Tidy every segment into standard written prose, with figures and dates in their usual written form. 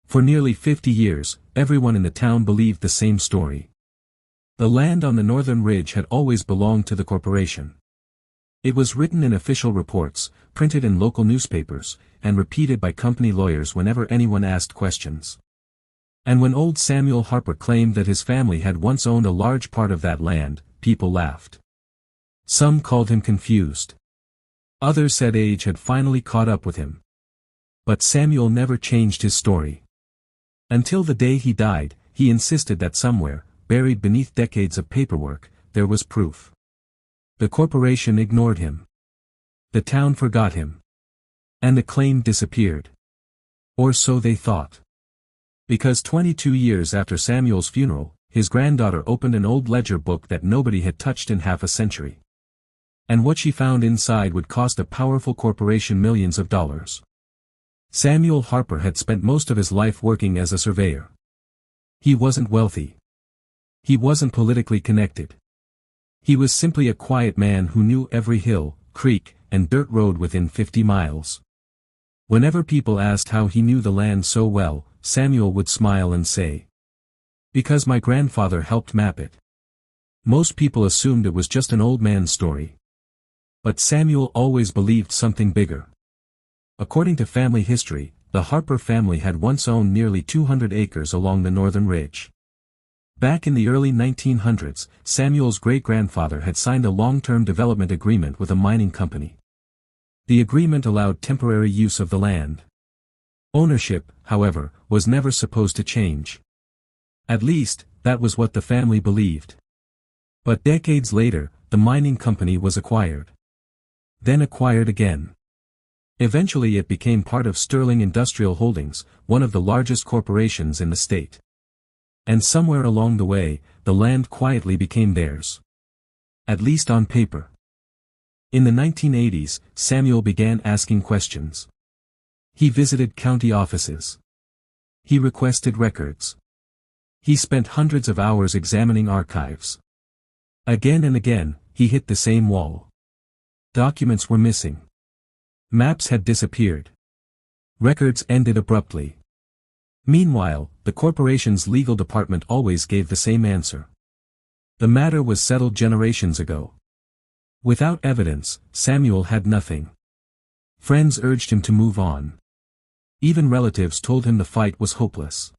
For nearly 50 years, everyone in the town believed the same story. The land on the northern ridge had always belonged to the corporation. It was written in official reports, printed in local newspapers, and repeated by company lawyers whenever anyone asked questions. And when old Samuel Harper claimed that his family had once owned a large part of that land, people laughed. Some called him confused. Others said age had finally caught up with him. But Samuel never changed his story. Until the day he died, he insisted that somewhere, buried beneath decades of paperwork, there was proof. The corporation ignored him. The town forgot him. And the claim disappeared. Or so they thought. Because 22 years after Samuel's funeral, his granddaughter opened an old ledger book that nobody had touched in half a century. And what she found inside would cost a powerful corporation millions of dollars. Samuel Harper had spent most of his life working as a surveyor. He wasn't wealthy. He wasn't politically connected. He was simply a quiet man who knew every hill, creek, and dirt road within 50 miles. Whenever people asked how he knew the land so well, Samuel would smile and say, "Because my grandfather helped map it." Most people assumed it was just an old man's story. But Samuel always believed something bigger. According to family history, the Harper family had once owned nearly 200 acres along the northern ridge. Back in the early 1900s, Samuel's great-grandfather had signed a long-term development agreement with a mining company. The agreement allowed temporary use of the land. Ownership, however, was never supposed to change. At least, that was what the family believed. But decades later, the mining company was acquired. Then acquired again. Eventually it became part of Sterling Industrial Holdings, one of the largest corporations in the state. And somewhere along the way, the land quietly became theirs. At least on paper. In the 1980s, Samuel began asking questions. He visited county offices. He requested records. He spent hundreds of hours examining archives. Again and again, he hit the same wall. Documents were missing. Maps had disappeared. Records ended abruptly. Meanwhile, the corporation's legal department always gave the same answer. The matter was settled generations ago. Without evidence, Samuel had nothing. Friends urged him to move on. Even relatives told him the fight was hopeless.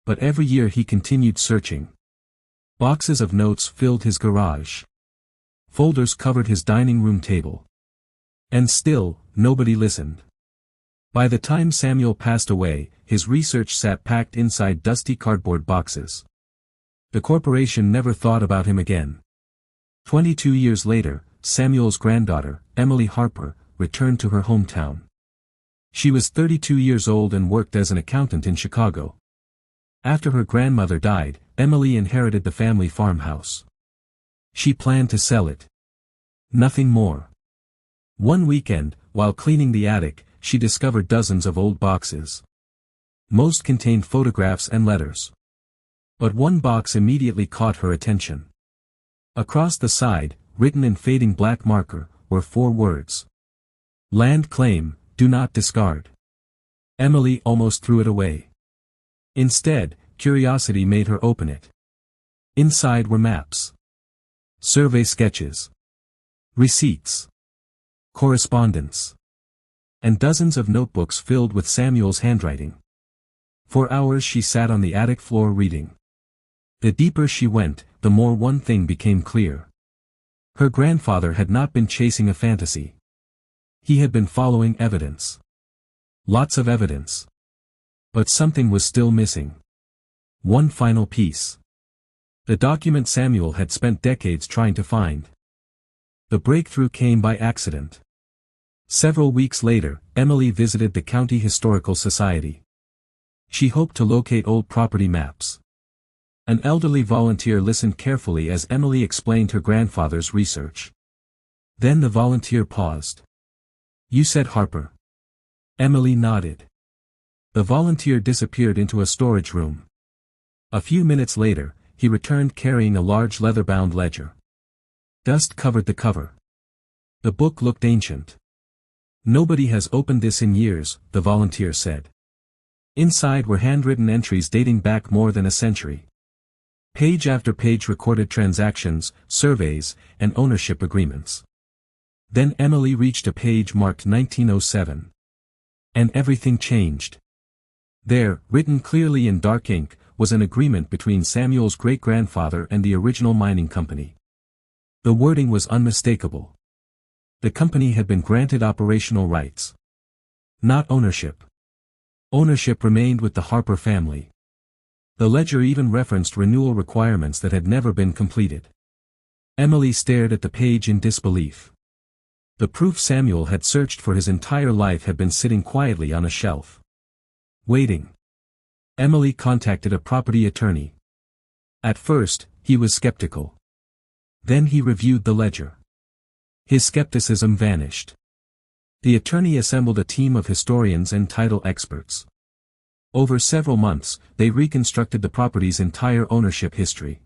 But every year he continued searching. Boxes of notes filled his garage. Folders covered his dining room table. And still, nobody listened. By the time Samuel passed away, his research sat packed inside dusty cardboard boxes. The corporation never thought about him again. 22 years later, Samuel's granddaughter, Emily Harper, returned to her hometown. She was 32 years old and worked as an accountant in Chicago. After her grandmother died, Emily inherited the family farmhouse. She planned to sell it. Nothing more. One weekend, while cleaning the attic, she discovered dozens of old boxes. Most contained photographs and letters. But one box immediately caught her attention. Across the side, written in fading black marker, were 4 words. Land claim, do not discard. Emily almost threw it away. Instead, curiosity made her open it. Inside were maps. Survey sketches. Receipts. Correspondence. And dozens of notebooks filled with Samuel's handwriting. For hours she sat on the attic floor reading. The deeper she went, the more one thing became clear. Her grandfather had not been chasing a fantasy. He had been following evidence. Lots of evidence. But something was still missing. One final piece. The document Samuel had spent decades trying to find. The breakthrough came by accident. Several weeks later, Emily visited the County Historical Society. She hoped to locate old property maps. An elderly volunteer listened carefully as Emily explained her grandfather's research. Then the volunteer paused. "You said Harper?" Emily nodded. The volunteer disappeared into a storage room. A few minutes later, he returned carrying a large leather-bound ledger. Dust covered the cover. The book looked ancient. "Nobody has opened this in years," the volunteer said. Inside were handwritten entries dating back more than a century. Page after page recorded transactions, surveys, and ownership agreements. Then Emily reached a page marked 1907. And everything changed. There, written clearly in dark ink, was an agreement between Samuel's great-grandfather and the original mining company. The wording was unmistakable. The company had been granted operational rights. Not ownership. Ownership remained with the Harper family. The ledger even referenced renewal requirements that had never been completed. Emily stared at the page in disbelief. The proof Samuel had searched for his entire life had been sitting quietly on a shelf. Waiting. Emily contacted a property attorney. At first, he was skeptical. Then he reviewed the ledger. His skepticism vanished. The attorney assembled a team of historians and title experts. Over several months, they reconstructed the property's entire ownership history.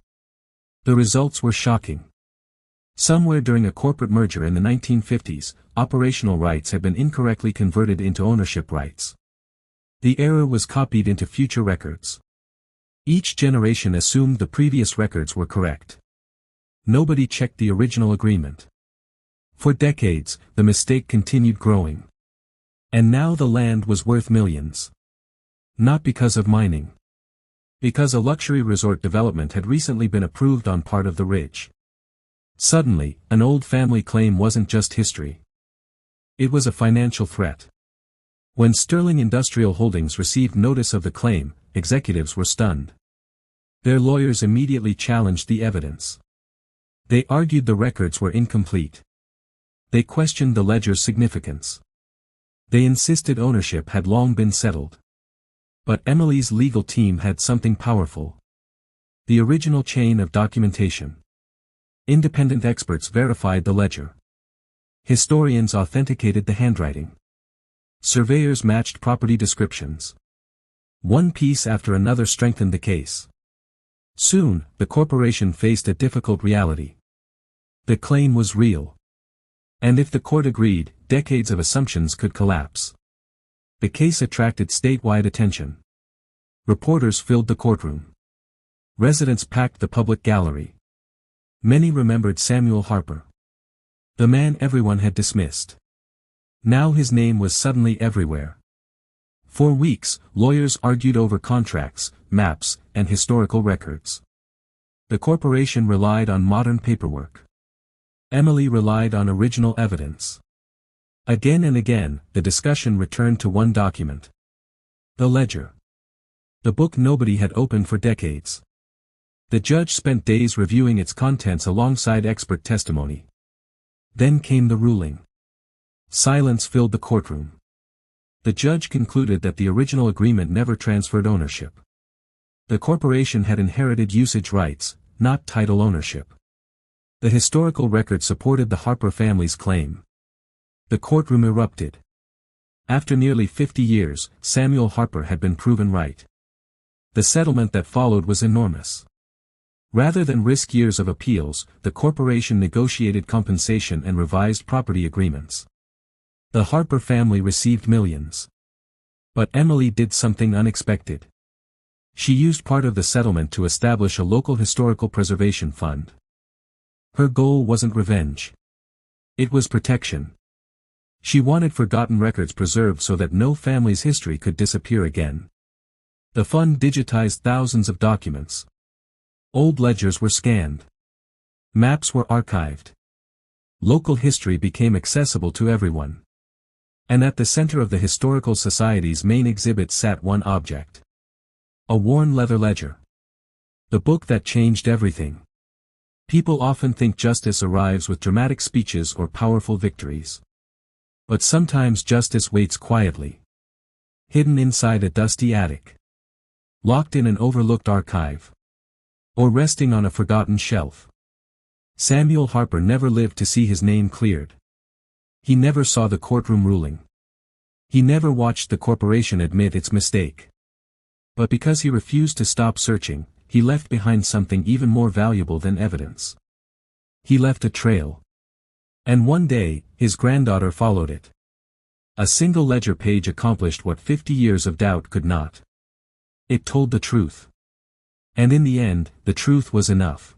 The results were shocking. Somewhere during a corporate merger in the 1950s, operational rights had been incorrectly converted into ownership rights. The error was copied into future records. Each generation assumed the previous records were correct. Nobody checked the original agreement. For decades, the mistake continued growing. And now the land was worth millions. Not because of mining. Because a luxury resort development had recently been approved on part of the ridge. Suddenly, an old family claim wasn't just history. It was a financial threat. When Sterling Industrial Holdings received notice of the claim, executives were stunned. Their lawyers immediately challenged the evidence. They argued the records were incomplete. They questioned the ledger's significance. They insisted ownership had long been settled. But Emily's legal team had something powerful. The original chain of documentation. Independent experts verified the ledger. Historians authenticated the handwriting. Surveyors matched property descriptions. One piece after another strengthened the case. Soon, the corporation faced a difficult reality. The claim was real. And if the court agreed, decades of assumptions could collapse. The case attracted statewide attention. Reporters filled the courtroom. Residents packed the public gallery. Many remembered Samuel Harper. The man everyone had dismissed. Now his name was suddenly everywhere. For weeks, lawyers argued over contracts, maps, and historical records. The corporation relied on modern paperwork. Emily relied on original evidence. Again and again, the discussion returned to one document. The ledger. The book nobody had opened for decades. The judge spent days reviewing its contents alongside expert testimony. Then came the ruling. Silence filled the courtroom. The judge concluded that the original agreement never transferred ownership. The corporation had inherited usage rights, not title ownership. The historical record supported the Harper family's claim. The courtroom erupted. After nearly 50 years, Samuel Harper had been proven right. The settlement that followed was enormous. Rather than risk years of appeals, the corporation negotiated compensation and revised property agreements. The Harper family received millions. But Emily did something unexpected. She used part of the settlement to establish a local historical preservation fund. Her goal wasn't revenge. It was protection. She wanted forgotten records preserved so that no family's history could disappear again. The fund digitized thousands of documents. Old ledgers were scanned. Maps were archived. Local history became accessible to everyone. And at the center of the Historical Society's main exhibit sat one object. A worn leather ledger. The book that changed everything. People often think justice arrives with dramatic speeches or powerful victories. But sometimes justice waits quietly. Hidden inside a dusty attic. Locked in an overlooked archive. Or resting on a forgotten shelf. Samuel Harper never lived to see his name cleared. He never saw the courtroom ruling. He never watched the corporation admit its mistake. But because he refused to stop searching, he left behind something even more valuable than evidence. He left a trail. And one day, his granddaughter followed it. A single ledger page accomplished what 50 years of doubt could not. It told the truth. And in the end, the truth was enough.